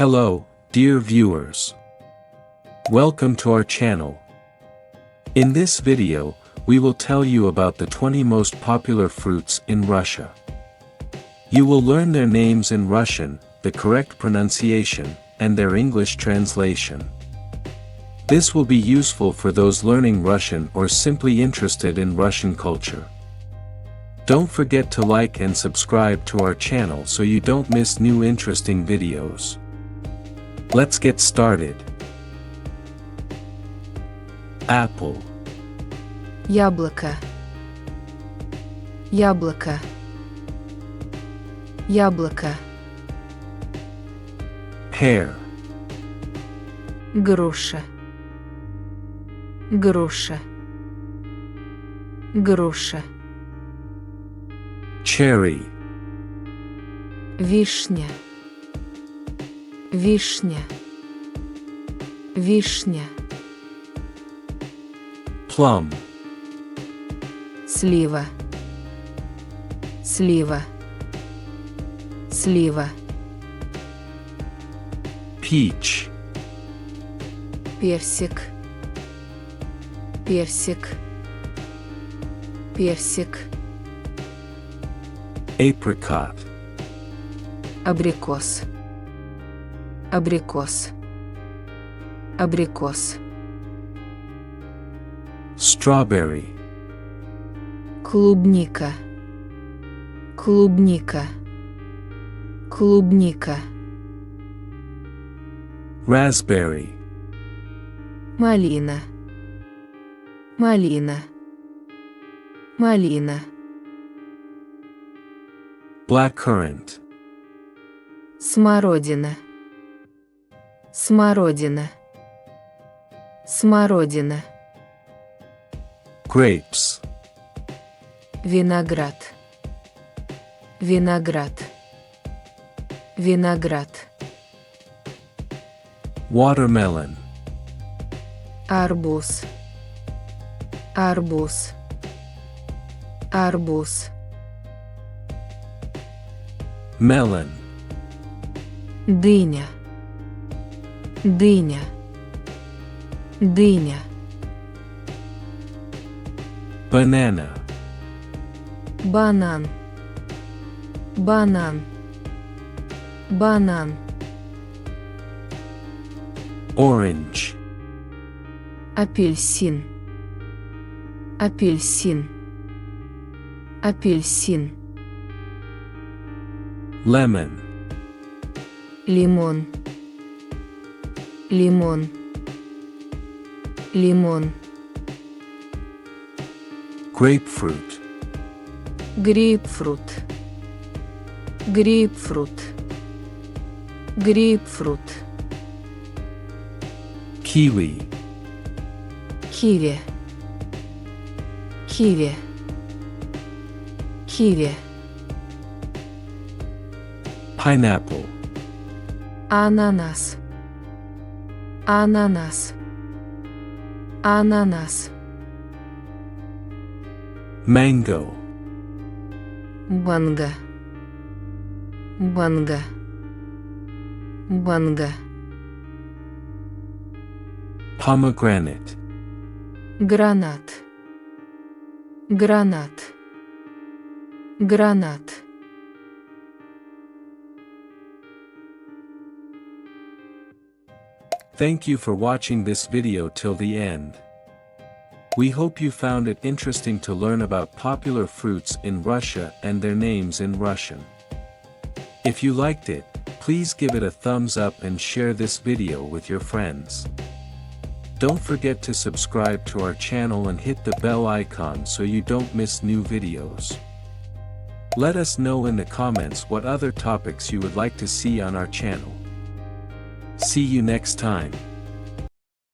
Hello, dear viewers. Welcome to our channel. In this video, we will tell you about the 20 most popular fruits in Russia. You will learn their names in Russian, the correct pronunciation, and their English translation. This will be useful for those learning Russian or simply interested in Russian culture. Don't forget to like and subscribe to our channel so you don't miss new interesting videos. Let's get started. Apple. Яблоко. Яблоко. Яблоко. Pear. Груша. Груша. Груша. Cherry. Вишня. Вишня. Вишня. Plum. Слива. Слива. Слива. Peach. Персик. Персик. Персик. Apricot. Абрикос. Абрикос. Абрикос. Strawberry. Клубника. Клубника. Клубника. Raspberry. Малина. Малина. Малина. Blackcurrant. Смородина. Смородина. Смородина. Grapes. Виноград. Виноград. Виноград. Watermelon. Арбуз. Арбуз. Арбуз. Melon. Дыня. Дыня. Дыня. Banana. Банан. Банан. Банан. Orange. Апельсин. Апельсин. Апельсин. Lemon. Лимон. Лимон. Лимон. Grapefruit. Грейпфрут. Грейпфрут. Грейпфрут. Kiwi. Киви. Киви. Киви. Pineapple. Ананас. Ананас. Ананас. Mango. Банга. Банга. Банга. Pomegranate. Гранат. Гранат. Гранат. Thank you for watching this video till the end. We hope you found it interesting to learn about popular fruits in Russia and their names in Russian. If you liked it, please give it a thumbs up and share this video with your friends. Don't forget to subscribe to our channel and hit the bell icon so you don't miss new videos. Let us know in the comments what other topics you would like to see on our channel. See you next time.